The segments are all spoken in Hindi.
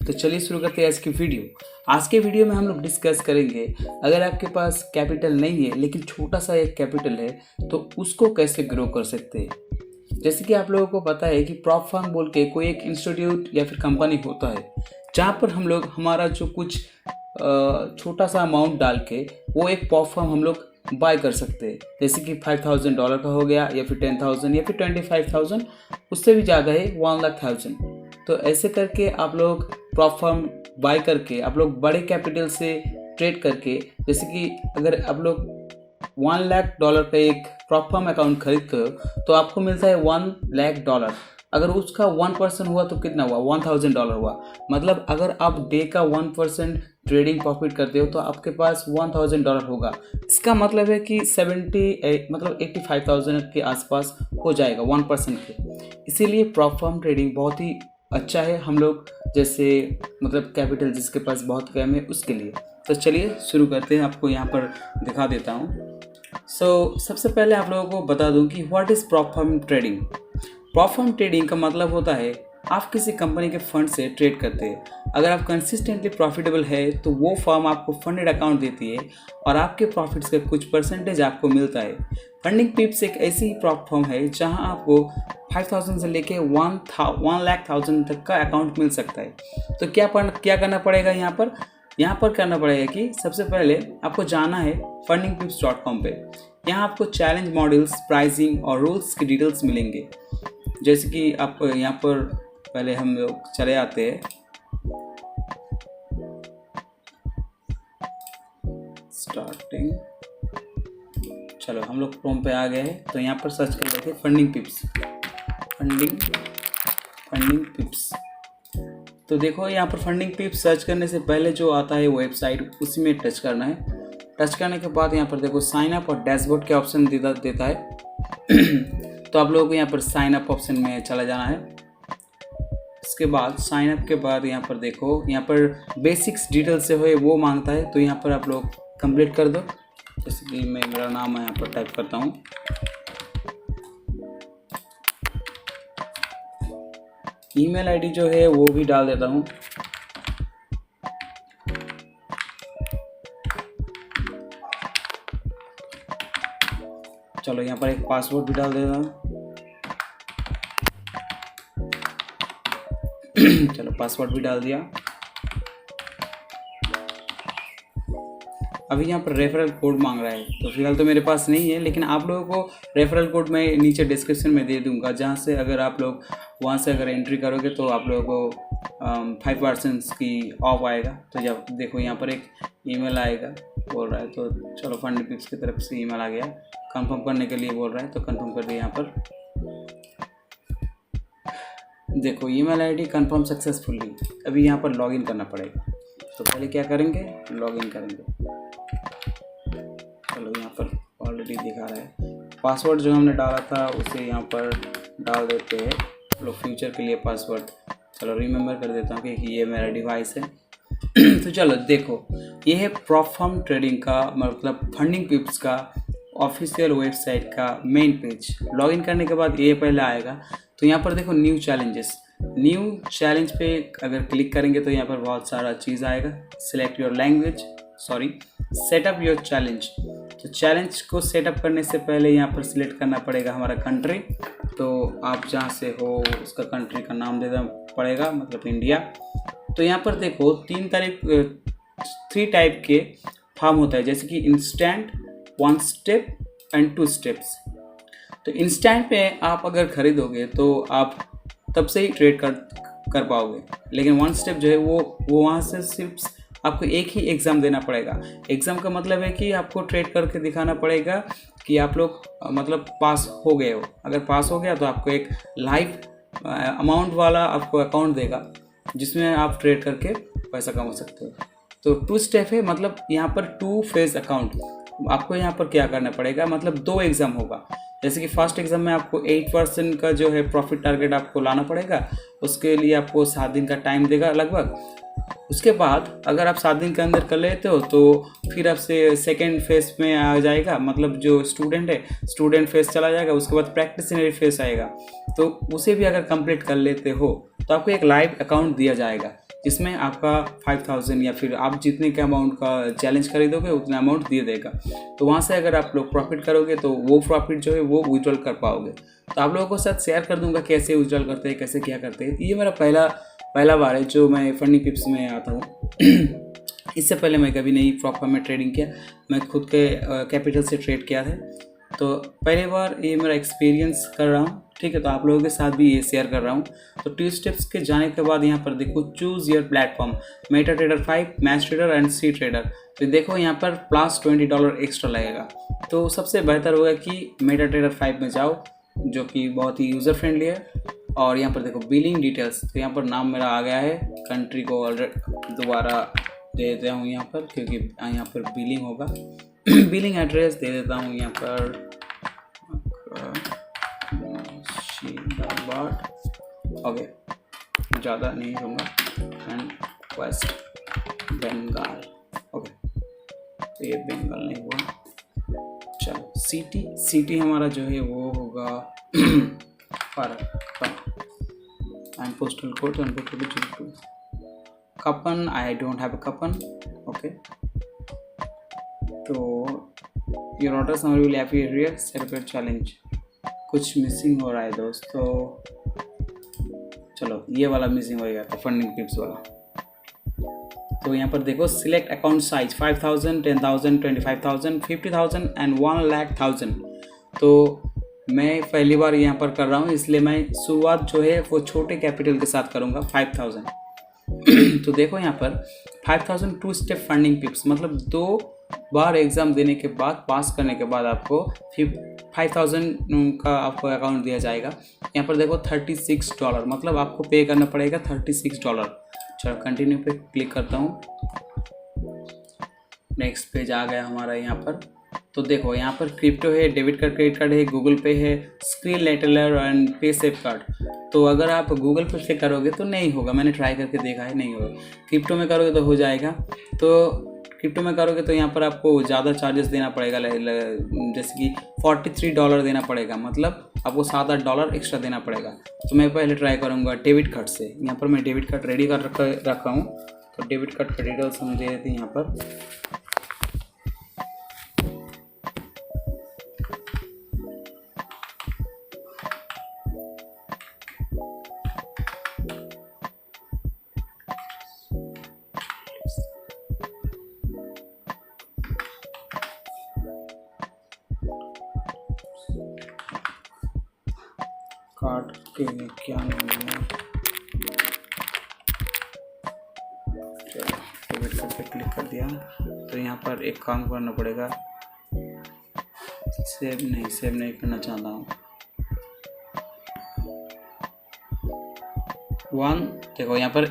तो चलिए शुरू करते हैं आज की वीडियो। आज के वीडियो में हम लोग डिस्कस करेंगे, अगर आपके पास कैपिटल नहीं है लेकिन छोटा सा एक कैपिटल है तो उसको कैसे ग्रो कर सकते हैं। जैसे कि आप लोगों को पता है कि प्रॉप फर्म बोल के कोई एक इंस्टीट्यूट या फिर कंपनी होता है जहाँ पर हम लोग हमारा जो कुछ छोटा सा अमाउंट डाल के वो एक प्रॉप फर्म हम लोग बाय कर सकते हैं। जैसे कि $5,000 का हो गया या फिर 10,000 या फिर 25,000, उससे भी ज़्यादा है 1,00,000। तो ऐसे करके आप लोग प्रॉप फर्म बाय करके आप लोग बड़े कैपिटल से ट्रेड करके, जैसे कि अगर आप लोग $1,00,000 का एक प्रॉप फर्म अकाउंट खरीदते हो तो आपको मिलता है $1,00,000। अगर उसका 1% हुआ तो कितना हुआ? $1,000 हुआ। मतलब अगर आप डे का 1% ट्रेडिंग प्रॉफिट करते हो तो आपके पास $1,000 होगा। इसका मतलब है कि 85,000 के आसपास हो जाएगा 1% के। इसीलिए प्रॉप फर्म ट्रेडिंग बहुत ही अच्छा है हम लोग जैसे कैपिटल जिसके पास बहुत कम है उसके लिए। तो चलिए शुरू करते हैं, आपको यहाँ पर दिखा देता हूँ। सबसे पहले आप लोगों को बता दूँ कि what is prop firm trading. Prop firm trading का मतलब होता है आप किसी कंपनी के फंड से ट्रेड करते हैं। अगर आप कंसिस्टेंटली प्रॉफिटेबल है तो वो फर्म आपको फंडेड अकाउंट देती है और आपके प्रॉफिट्स का कुछ परसेंटेज आपको मिलता है। फंडिंग पिप्स एक ऐसी ही प्रॉप फर्म है जहां आपको 5,000 से लेके 1,00,000 तक का अकाउंट मिल सकता है। तो क्या करना पड़ेगा यहाँ पर करना पड़ेगा कि सबसे पहले आपको जाना है fundingpips.com पे। यहाँ आपको चैलेंज मॉडल्स, प्राइसिंग और रूल्स की डिटेल्स मिलेंगे। जैसे कि आप यहाँ पर पहले हम लोग चले आते हैं स्टार्टिंग। चलो हम लोग क्रोम पे आ गए हैं, तो यहाँ पर सर्च कर लेते हैं फंडिंग पिप्स। तो देखो यहाँ पर फंडिंग पिप्स सर्च करने से पहले जो आता है वेबसाइट, उसी में टच करना है। टच करने के बाद यहाँ पर देखो साइन अप और डैशबोर्ड के ऑप्शन देता है। तो आप लोगों को यहाँ पर साइन अप ऑप्शन में चला जाना है। इसके बाद साइन अप के बाद यहाँ पर देखो, यहाँ पर बेसिक्स डिटेल से हुए वो मांगता है, तो यहाँ पर आप लोग कंप्लीट कर दो। जैसे कि मेरा नाम है, यहाँ पर टाइप करता हूँ। ईमेल आईडी जो है वो भी डाल देता हूँ। चलो यहाँ पर एक पासवर्ड भी डाल देता हूँ। चलो पासवर्ड भी डाल दिया। अभी यहाँ पर रेफरल कोड मांग रहा है, तो फिलहाल तो मेरे पास नहीं है, लेकिन आप लोगों को रेफरल कोड मैं नीचे डिस्क्रिप्शन में दे दूंगा, जहाँ से अगर आप लोग वहाँ से अगर एंट्री करोगे तो आप लोगों को 5% की ऑफ आएगा। तो जब देखो यहाँ पर एक ईमेल आएगा बोल रहा है, तो चलो फंड पिप्स की तरफ से ईमेल आ गया, कंफर्म करने के लिए बोल रहा है, तो कंफर्म कर दिया। यहाँ पर देखो ईमेल आईडी कंफर्म सक्सेसफुली। अभी यहाँ पर लॉगिन करना पड़ेगा, तो पहले क्या करेंगे, लॉगिन करेंगे। चलो यहाँ पर ऑलरेडी दिखा रहा है। पासवर्ड जो हमने डाला था उसे यहाँ पर डाल देते हैं। चलो फ्यूचर के लिए पासवर्ड चलो रिमेम्बर कर देता हूँ कि ये मेरा डिवाइस है। तो चलो देखो, ये है प्रॉप फर्म ट्रेडिंग का मतलब फंडिंग पिप्स का ऑफिशियल वेबसाइट का मेन पेज। लॉगिन करने के बाद ये पहले आएगा, तो यहाँ पर देखो न्यू चैलेंज पे अगर क्लिक करेंगे तो यहाँ पर बहुत सारा चीज़ आएगा। Select your language, setup your challenge. तो चैलेंज को सेटअप करने से पहले यहाँ पर सिलेक्ट करना पड़ेगा हमारा कंट्री। तो आप जहाँ से हो उसका कंट्री का नाम देना पड़ेगा, मतलब इंडिया। तो यहाँ पर देखो 3 टाइप के फॉर्म होता है, जैसे कि इंस्टेंट, 1 स्टेप एंड 2 स्टेप्स। तो इंस्टेंट पे आप अगर खरीदोगे तो आप तब से ही ट्रेड कर पाओगे, लेकिन 1 स्टेप जो है वो वहाँ से सिर्फ आपको एक ही एग्ज़ाम देना पड़ेगा। एग्ज़ाम का मतलब है कि आपको ट्रेड करके दिखाना पड़ेगा कि आप लोग पास हो गए हो। अगर पास हो गया तो आपको एक लाइव अमाउंट वाला आपको अकाउंट देगा, जिसमें आप ट्रेड करके पैसा कमा सकते हो। तो 2 स्टेप है, मतलब यहाँ पर 2 फेज अकाउंट। आपको यहाँ पर क्या करना पड़ेगा, मतलब 2 एग्ज़ाम होगा। जैसे कि फर्स्ट एग्ज़ाम में आपको 8% का जो है प्रॉफिट टारगेट आपको लाना पड़ेगा, उसके लिए आपको 7 दिन का टाइम देगा लगभग। उसके बाद अगर आप 7 दिन के अंदर कर लेते हो तो फिर आपसे सेकेंड फेज में आ जाएगा, मतलब जो स्टूडेंट है स्टूडेंट फेज चला जाएगा। उसके बाद प्रैक्टिसनरी फेज आएगा, तो उसे भी अगर कंप्लीट कर लेते हो तो आपको एक लाइव अकाउंट दिया जाएगा। जिसमें आपका 5000 या फिर आप जितने के अमाउंट का चैलेंज खरीदोगे उतना अमाउंट दे देगा। तो वहाँ से अगर आप लोग प्रॉफिट करोगे तो वो प्रॉफिट जो है वो विड्रॉल कर पाओगे। तो आप लोगों को साथ शेयर कर दूंगा कैसे विड्रॉल करते हैं, कैसे क्या करते हैं। ये मेरा पहला बार है जो मैं फंडिंग टिप्स में आता हूँ। इससे पहले मैं कभी नहीं प्रॉपर में ट्रेडिंग किया, मैं खुद के कैपिटल से ट्रेड किया था। तो पहली बार ये मेरा एक्सपीरियंस कर रहा हूँ, ठीक है। तो आप लोगों के साथ भी ये शेयर कर रहा हूँ। तो 2 स्टेप्स के जाने के बाद यहाँ पर देखो choose your platform, Meta trader 5, match trader and C trader. तो देखो यहाँ पर प्लस $20 एक्स्ट्रा लगेगा। तो सबसे बेहतर होगा कि मेटा ट्रेडर 5 में जाओ, जो कि बहुत ही यूज़र फ्रेंडली है। और यहाँ पर देखो बिलिंग डिटेल्स, तो यहाँ पर नाम मेरा आ गया है, कंट्री को ऑलरेडी दोबारा दे देता हूँ यहाँ पर, क्योंकि यहाँ पर बिलिंग होगा। बिलिंग एड्रेस दे देता हूँ यहाँ पर ओके, ज़्यादा नहीं दूँगा, एंड वेस्ट बंगाल। ओके, तो ये बंगाल नहीं हुआ। चलो सिटी हमारा जो है वो होगा and postal code 14202। Coupon, I don't have a coupon. Okay, तो your order summary will appear celebrate challenge. कुछ मिसिंग हो रहा है दोस्तों, चलो ये वाला मिसिंग हो गया था, फंडिंग टिप्स वाला। तो यहाँ पर देखो सिलेक्ट अकाउंट साइज 5000, 10,000, 25,000, 50,000 एंड 1,00,000। तो मैं पहली बार यहाँ पर कर रहा हूँ, इसलिए मैं शुरुआत जो है वो छोटे कैपिटल के साथ करूँगा, 5000। तो देखो यहाँ पर 5000 2 स्टेप फंडिंग टिप्स, मतलब 2 बार एग्ज़ाम देने के बाद, पास करने के बाद आपको 5000 का आपको अकाउंट दिया जाएगा। यहाँ पर देखो $36, मतलब आपको पे करना पड़ेगा $36। चलो कंटिन्यू पे क्लिक करता हूँ। नेक्स्ट पेज आ गया हमारा यहाँ पर। तो देखो यहाँ पर क्रिप्टो है, डेबिट कार्ड, क्रेडिट कार्ड है, गूगल पे है, स्क्रीन लेटलर एंड पे सेफ कार्ड। तो अगर आप गूगल पे से करोगे तो नहीं होगा, मैंने ट्राई करके देखा है, नहीं होगा। क्रिप्टो में करोगे तो हो जाएगा। तो क्रिप्टो में करोगे तो यहाँ पर आपको ज़्यादा चार्जेस देना पड़ेगा, जैसे कि $43 देना पड़ेगा, मतलब आपको $7-8 एक्स्ट्रा देना पड़ेगा। तो मैं पहले ट्राई करूँगा डेबिट कार्ड से। यहाँ पर मैं डेबिट कार्ड रेडी कर रखा हूँ। तो डेबिट कार्ड का डिटेल्स हम दे देते हैं यहाँ पर। कार्ड के क्या नाम है, चलो डेबिट कार्ड पे क्लिक कर दिया। तो यहाँ पर एक काम करना पड़ेगा, सेव नहीं करना चाहता हूँ। देखो यहाँ पर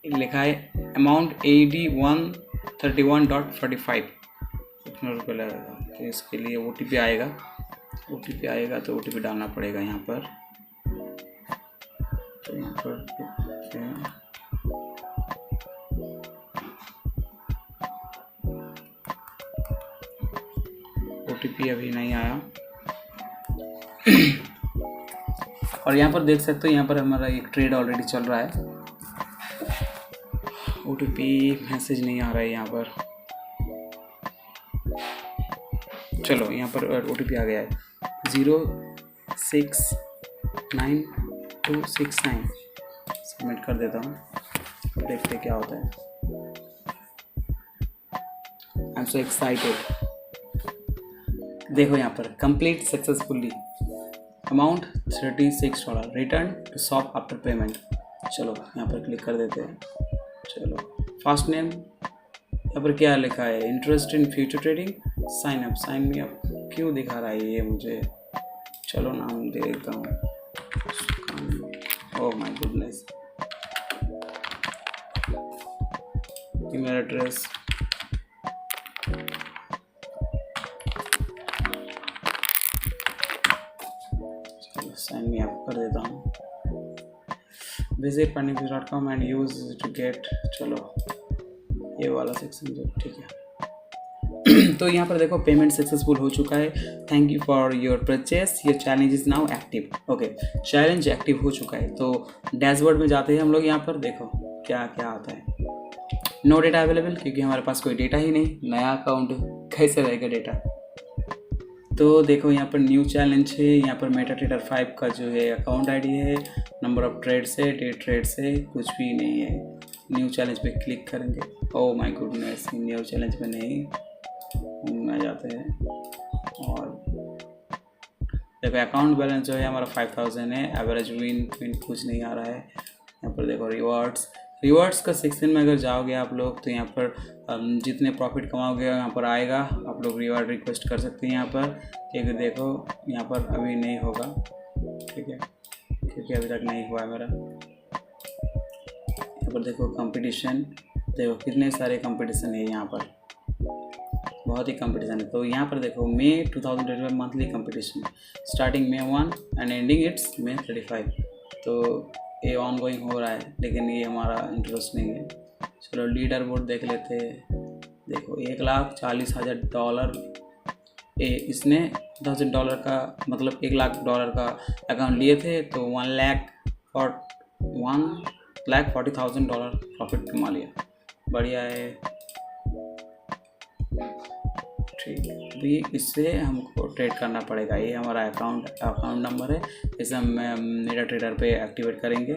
लिखा है अमाउंट AED 131.45, कितना रुपये लगेगा। तो इसके लिए OTP आएगा, तो OTP डालना पड़ेगा यहाँ पर। तो यहाँ पर OTP अभी नहीं आया। और यहाँ पर देख सकते हो, यहाँ पर हमारा एक ट्रेड ऑलरेडी चल रहा है। OTP मैसेज नहीं आ रहा है यहाँ पर। चलो यहाँ पर OTP आ गया है 069269। सबमिट कर देता हूँ, देखते क्या होता है। I am so excited. देखो यहाँ पर complete successfully, amount $36, return to shop after payment. चलो यहाँ पर क्लिक कर देते हैं। चलो फर्स्ट नेम, यहाँ पर क्या लिखा है, interest in future trading, sign me up. क्यों दिखा रहा है ये मुझे, चलो नाम दे देता हूँ। Oh my goodness, email address, sign me up कर देता हूँ। Visit fundingtips.com and use to get, चलो ये वाला सेक्शन जो ठीक है। तो यहाँ पर देखो पेमेंट सक्सेसफुल हो चुका है। Thank you for your purchase, your challenge is now active. Okay, challenge active हो चुका है। तो डैशबोर्ड में जाते हैं हम लोग। यहाँ पर देखो क्या क्या आता है। नो डेटा अवेलेबल, क्योंकि हमारे पास कोई डेटा ही नहीं, नया अकाउंट कैसे रहेगा डेटा। तो देखो यहाँ पर न्यू चैलेंज है, यहाँ पर मेटाट्रेडर 5 का जो है अकाउंट आईडी है, नंबर ऑफ ट्रेड्स है, डेट ट्रेड्स है, कुछ भी नहीं है। न्यू चैलेंज पे क्लिक करेंगे, ओह माय गुडनेस, न्यू चैलेंज पे नहीं आ जाते हैं। और देखो अकाउंट बैलेंस जो है हमारा 5000 है, एवरेज विन कुछ नहीं आ रहा है। यहाँ पर देखो रिवॉर्ड्स का सेक्शन में अगर जाओगे आप लोग तो यहाँ पर जितने प्रॉफिट कमाओगे यहाँ पर आएगा, आप लोग रिवॉर्ड रिक्वेस्ट कर सकते हैं यहाँ पर। क्योंकि देखो यहाँ पर अभी नहीं होगा, ठीक है, क्योंकि अभी तक नहीं हुआ है मेरा। यहाँ पर देखो कंपटीशन, देखो कितने सारे कंपटीशन है यहाँ पर, बहुत ही कंपटीशन है। तो यहाँ पर देखो मई 2025 monthly competition, starting May 1 and ending it's May 35। तो ये ऑन गोइंग हो रहा है, लेकिन ये हमारा इंटरेस्ट नहीं है। चलो लीडर बोर्ड देख लेते हैं। देखो $1,40,000 इसने $1,000 का मतलब $1,00,000 का अकाउंट लिए थे, तो $1,40,000 प्रॉफिट कमा लिया, बढ़िया है, ठीक है। अभी इससे हमको ट्रेड करना पड़ेगा, ये हमारा अकाउंट नंबर है, इसे हम मेटाट्रेडर पे एक्टिवेट करेंगे,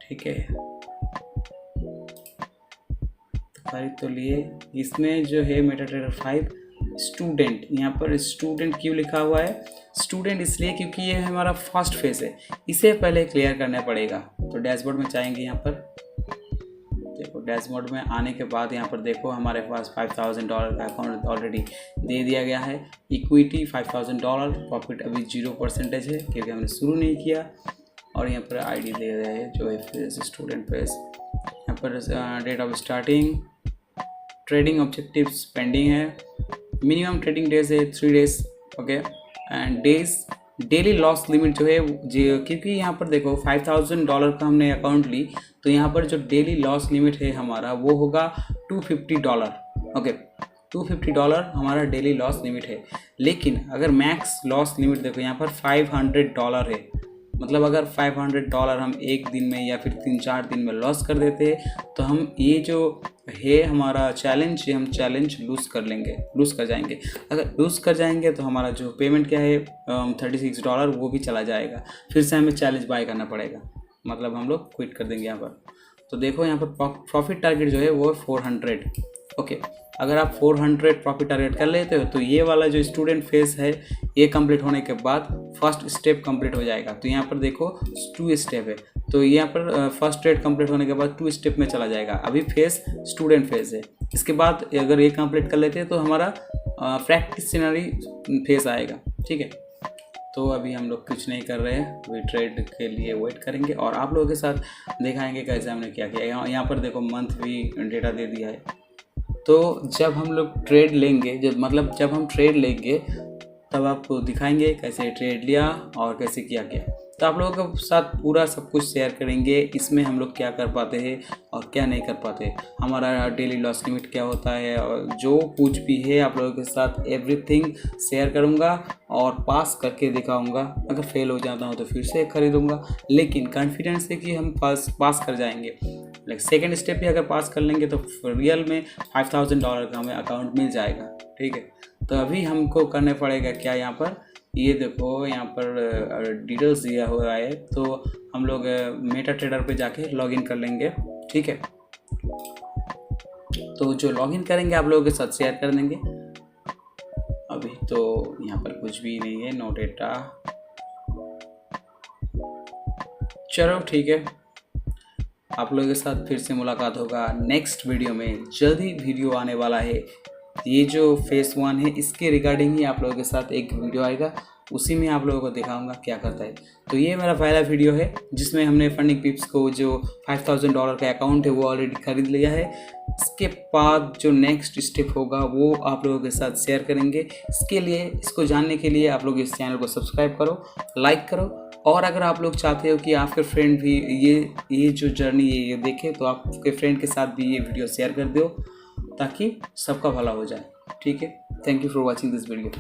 ठीक है। खरीद तो लिए, इसमें जो है मेटाट्रेडर 5 स्टूडेंट, यहाँ पर स्टूडेंट क्यों लिखा हुआ है, स्टूडेंट इसलिए क्योंकि ये हमारा फर्स्ट फेज है, इसे पहले क्लियर करना पड़ेगा। तो डैशबोर्ड में जाएंगे, यहाँ पर देखो डैशबोर्ड में आने के बाद यहाँ पर देखो हमारे पास $5,000 का अकाउंट ऑलरेडी दे दिया गया है। इक्विटी $5,000, प्रॉफिट अभी 0% है क्योंकि हमने शुरू नहीं किया। और यहाँ पर आईडी दे रहे हैं जो है स्टूडेंट पेज। यहाँ पर date of starting, trading objectives pending है, मिनिमम ट्रेडिंग डेज है 3 days, okay. And days daily loss limit जो है, क्योंकि यहाँ पर देखो $5,000 का हमने अकाउंट ली, तो यहाँ पर जो डेली लॉस लिमिट है हमारा वो होगा $250, ओके। $250 हमारा डेली लॉस लिमिट है। लेकिन अगर मैक्स लॉस लिमिट देखो यहाँ पर $500 है, मतलब अगर $500 हम एक दिन में या फिर 3-4 दिन में लॉस कर देते तो हम ये जो है हमारा चैलेंज, ये हम चैलेंज लूज़ कर जाएंगे। अगर लूज़ कर जाएंगे तो हमारा जो पेमेंट क्या है $36 वो भी चला जाएगा, फिर से हमें चैलेंज बाय करना पड़ेगा, मतलब हम लोग क्विट कर देंगे यहाँ पर। तो देखो यहाँ पर प्रॉफिट टारगेट जो है वो 400, ओके। अगर आप 400 प्रॉफिट टारगेट कर लेते हो तो ये वाला जो स्टूडेंट फेज है ये कंप्लीट होने के बाद फर्स्ट स्टेप कंप्लीट हो जाएगा। तो यहाँ पर देखो 2 स्टेप है, तो यहाँ पर फर्स्ट ट्रेड कंप्लीट होने के बाद 2 स्टेप में चला जाएगा। अभी फेज स्टूडेंट फेज है, इसके बाद अगर ये कंप्लीट कर लेते हैं तो हमारा प्रैक्टिशनरी फेज आएगा, ठीक है। तो अभी हम लोग कुछ नहीं कर रहे हैं, अभी ट्रेड के लिए वेट करेंगे और आप लोगों के साथ दिखाएंगे कैसे हमने क्या किया। यहाँ पर देखो मंथ भी डेटा दे दिया है। तो जब हम लोग ट्रेड लेंगे, जब हम ट्रेड लेंगे तब आपको दिखाएंगे कैसे ट्रेड लिया और कैसे क्या किया। तो आप लोगों के साथ पूरा सब कुछ शेयर करेंगे, इसमें हम लोग क्या कर पाते हैं और क्या नहीं कर पाते, हमारा डेली लॉस लिमिट क्या होता है, और जो कुछ भी है आप लोगों के साथ एवरीथिंग शेयर करूंगा और पास करके दिखाऊंगा। अगर फेल हो जाता हूँ तो फिर से खरीदूंगा, लेकिन कॉन्फिडेंस है कि हम पास कर जाएंगे। लाइक सेकेंड स्टेप भी अगर पास कर लेंगे तो रियल में $5,000 का हमें अकाउंट मिल जाएगा, ठीक है। तो अभी हमको करने पड़ेगा क्या, यहाँ पर ये देखो यहाँ पर डिटेल्स दिया हुआ है, तो हम लोग मेटाट्रेडर पे जाके लॉगिन कर लेंगे, ठीक है। तो जो लॉगिन करेंगे आप लोगों के साथ शेयर कर देंगे। अभी तो यहाँ पर कुछ भी नहीं है, नो डेटा। चलो ठीक है, आप लोगों के साथ फिर से मुलाकात होगा नेक्स्ट वीडियो में। जल्दी वीडियो आने वाला है, ये जो फेस 1 है इसके रिगार्डिंग ही आप लोगों के साथ एक वीडियो आएगा, उसी में आप लोगों को दिखाऊंगा क्या करता है। तो ये मेरा पहला वीडियो है जिसमें हमने फंडिंग पिप्स को जो $5,000 का अकाउंट है वो ऑलरेडी खरीद लिया है। इसके बाद जो नेक्स्ट स्टेप होगा वो आप लोगों के साथ शेयर करेंगे। इसके लिए, इसको जानने के लिए आप लोग इस चैनल को सब्सक्राइब करो, लाइक करो, और अगर आप लोग चाहते हो कि आपके फ्रेंड भी ये जो जर्नी ये देखे तो आपके फ्रेंड के साथ भी ये वीडियो शेयर कर दो ताकि सबका भला हो जाए, ठीक है। Thank you for watching this video.